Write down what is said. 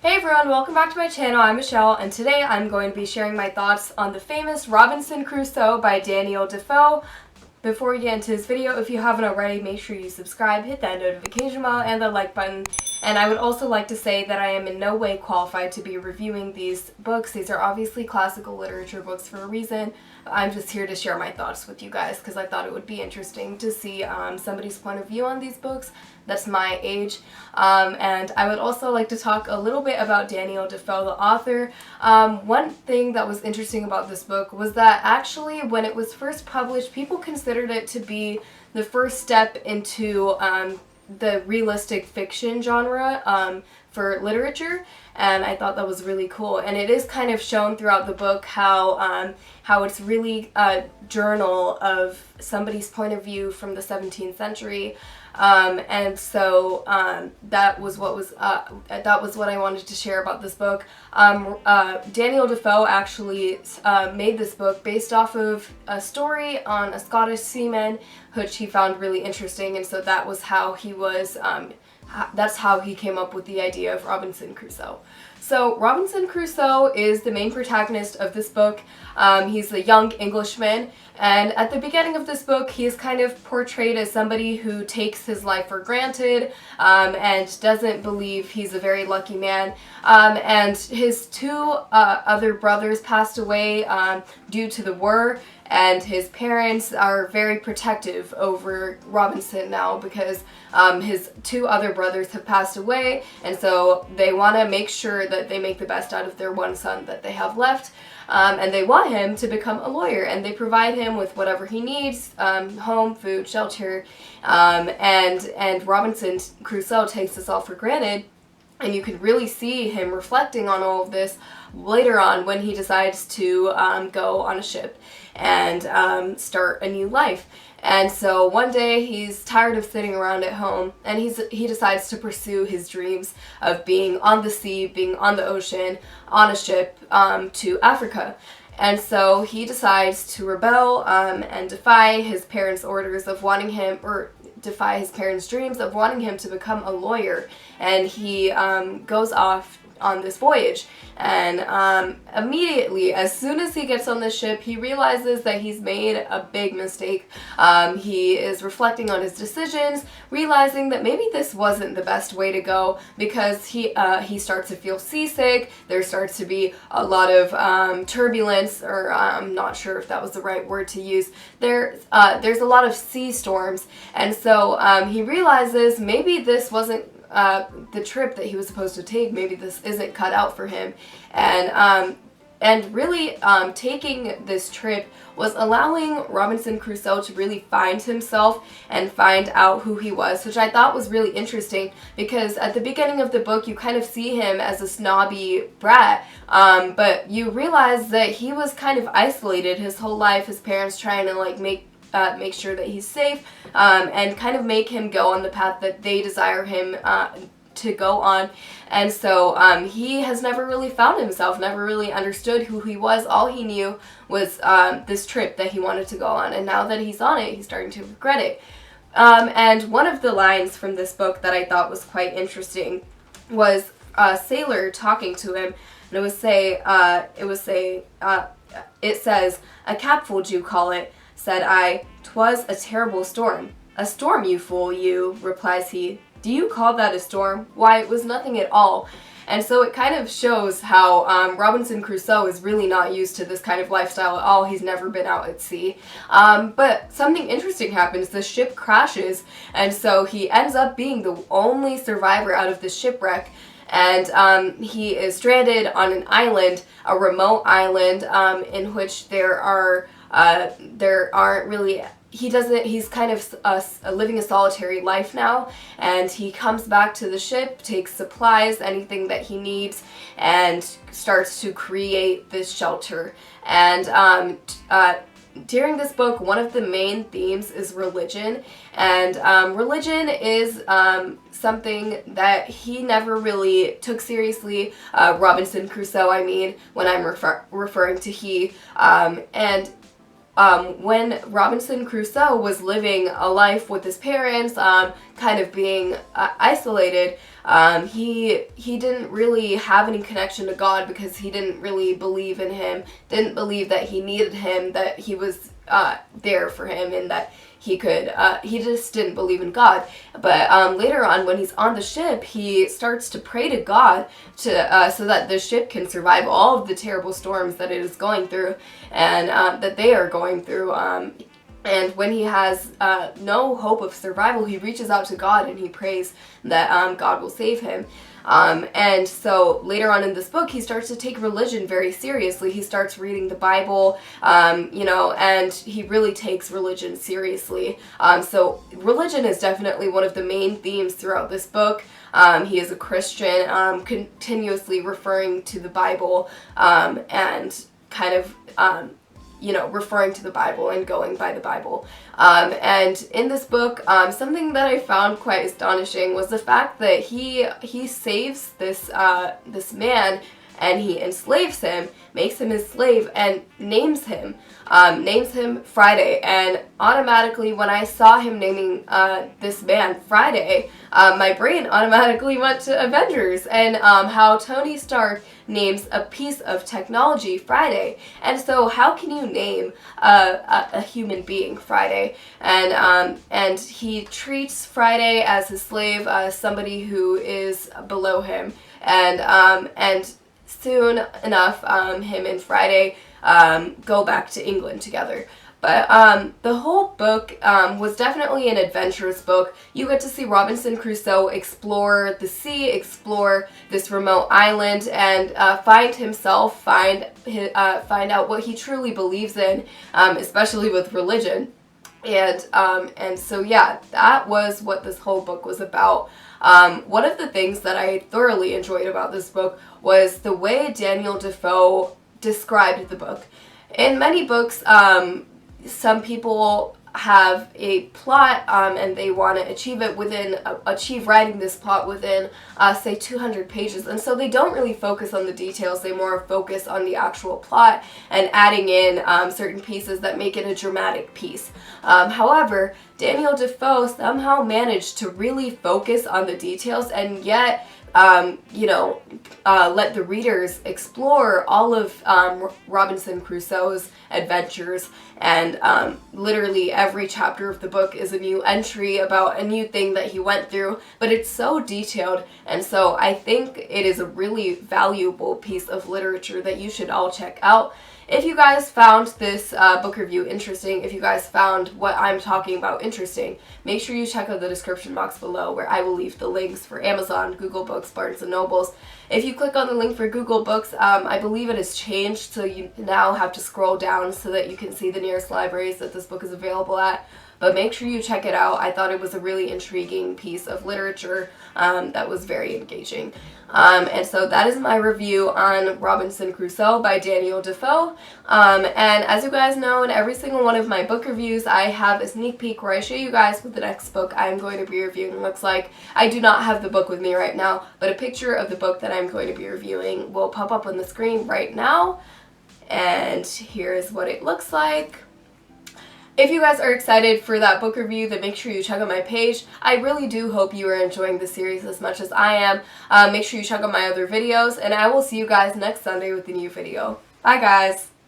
Hey everyone, welcome back to my channel. I'm Michelle, and today I'm going to be sharing my thoughts on the famous Robinson Crusoe by Daniel Defoe. Before we get into this video, if you haven't already, make sure you subscribe, hit that notification bell, and the like button. And I would also like to say that I am in no way qualified to be reviewing these books. These are obviously classical literature books for a reason. I'm just here to share my thoughts with you guys because I thought it would be interesting to see somebody's point of view on these books that's my age. And I would also like to talk a little bit about Daniel Defoe, the author. One thing that was interesting about this book was that actually when it was first published, people considered it to be the first step into the realistic fiction genre for literature, and I thought that was really cool. And it is kind of shown throughout the book how it's really a journal of somebody's point of view from the 17th century. And so that was what I wanted to share about this book. Daniel Defoe actually made this book based off of a story on a Scottish seaman, which he found really interesting, and so that was how he was. That's how he came up with the idea of Robinson Crusoe. So Robinson Crusoe is the main protagonist of this book. He's a young Englishman, and at the beginning of this book, he is kind of portrayed as somebody who takes his life for granted and doesn't believe he's a very lucky man. And his two other brothers passed away due to the war, and his parents are very protective over Robinson now because his two other brothers have passed away, and so they want to make sure that they make the best out of their one son that they have left. And they want him to become a lawyer, and they provide him with whatever he needs, home, food, shelter, and Robinson Crusoe takes this all for granted. And you can really see him reflecting on all of this later on when he decides to go on a ship and start a new life. And so one day he's tired of sitting around at home, and he decides to pursue his dreams of being on the sea, being on the ocean, on a ship to Africa. And so he decides to rebel and defy his parents' orders of wanting him, or defy his parents' dreams of wanting him to become a lawyer. And he goes off on this voyage, and immediately, as soon as he gets on the ship, he realizes that he's made a big mistake. He is reflecting on his decisions, realizing that maybe this wasn't the best way to go, because he starts to feel seasick. There starts to be a lot of turbulence, or I'm not sure if that was the right word to use. There's a lot of sea storms, and so he realizes maybe this wasn't the trip that he was supposed to take. Maybe this isn't cut out for him, and really taking this trip was allowing Robinson Crusoe to really find himself and find out who he was, which I thought was really interesting, because at the beginning of the book you kind of see him as a snobby brat, but you realize that he was kind of isolated his whole life, his parents trying to like make sure that he's safe, and kind of make him go on the path that they desire him to go on. And so he has never really found himself, never really understood who he was. All he knew was this trip that he wanted to go on, and now that he's on it, he's starting to regret it. And one of the lines from this book that I thought was quite interesting was a sailor talking to him, and it says, "A capful you call it," said I. "'Twas a terrible storm." "A storm, you fool, you," replies he. "Do you call that a storm? Why, it was nothing at all." And so it kind of shows how Robinson Crusoe is really not used to this kind of lifestyle at all. He's never been out at sea. But something interesting happens. The ship crashes, and so he ends up being the only survivor out of the shipwreck. And he is stranded on an island, a remote island, in which there aren't really, he's kind of living a solitary life now, and he comes back to the ship, takes supplies, anything that he needs, and starts to create this shelter. And during this book, one of the main themes is religion, and religion is something that he never really took seriously. Robinson Crusoe, I mean, when I'm referring to he. And when Robinson Crusoe was living a life with his parents, kind of being isolated, he didn't really have any connection to God because he didn't really believe in him, didn't believe that he needed him, that he was there for him, and that he could, he just didn't believe in God. But later on, when he's on the ship, he starts to pray to God to so that the ship can survive all of the terrible storms that it is going through, and that they are going through. And when he has no hope of survival, he reaches out to God and he prays that God will save him. And so later on in this book, he starts to take religion very seriously. He starts reading the Bible, you know, and he really takes religion seriously. So religion is definitely one of the main themes throughout this book. He is a Christian, continuously referring to the Bible, and kind of, you know, referring to the Bible and going by the Bible. And in this book, something that I found quite astonishing was the fact that he saves this this man, and he enslaves him, makes him his slave, and names him Friday. And automatically, when I saw him naming this man Friday, my brain automatically went to Avengers, and how Tony Stark names a piece of technology Friday. And so how can you name a human being Friday? And he treats Friday as his slave, somebody who is below him. And soon enough, him and Friday go back to England together. But the whole book was definitely an adventurous book. You get to see Robinson Crusoe explore the sea, explore this remote island, and find himself, find out what he truly believes in, especially with religion. And so yeah, that was what this whole book was about. One of the things that I thoroughly enjoyed about this book was the way Daniel Defoe described the book. In many books, some people have a plot, and they want to achieve writing this plot within, say, 200 pages. And so they don't really focus on the details. They more focus on the actual plot and adding in certain pieces that make it a dramatic piece. However, Daniel Defoe somehow managed to really focus on the details and yet you know, let the readers explore all of Robinson Crusoe's adventures, and literally every chapter of the book is a new entry about a new thing that he went through, but it's so detailed, and so I think it is a really valuable piece of literature that you should all check out. If you guys found this book review interesting, if you guys found what I'm talking about interesting, make sure you check out the description box below where I will leave the links for Amazon, Google Books, Barnes & Nobles. If you click on the link for Google Books, I believe it has changed, so you now have to scroll down so that you can see the nearest libraries that this book is available at. But make sure you check it out. I thought it was a really intriguing piece of literature that was very engaging. And so that is my review on Robinson Crusoe by Daniel Defoe. And as you guys know, in every single one of my book reviews, I have a sneak peek where I show you guys what the next book I'm going to be reviewing looks like. I do not have the book with me right now, but a picture of the book that I'm going to be reviewing will pop up on the screen right now. And here's what it looks like. If you guys are excited for that book review, then make sure you check out my page. I really do hope you are enjoying the series as much as I am. Make sure you check out my other videos, and I will see you guys next Sunday with a new video. Bye guys!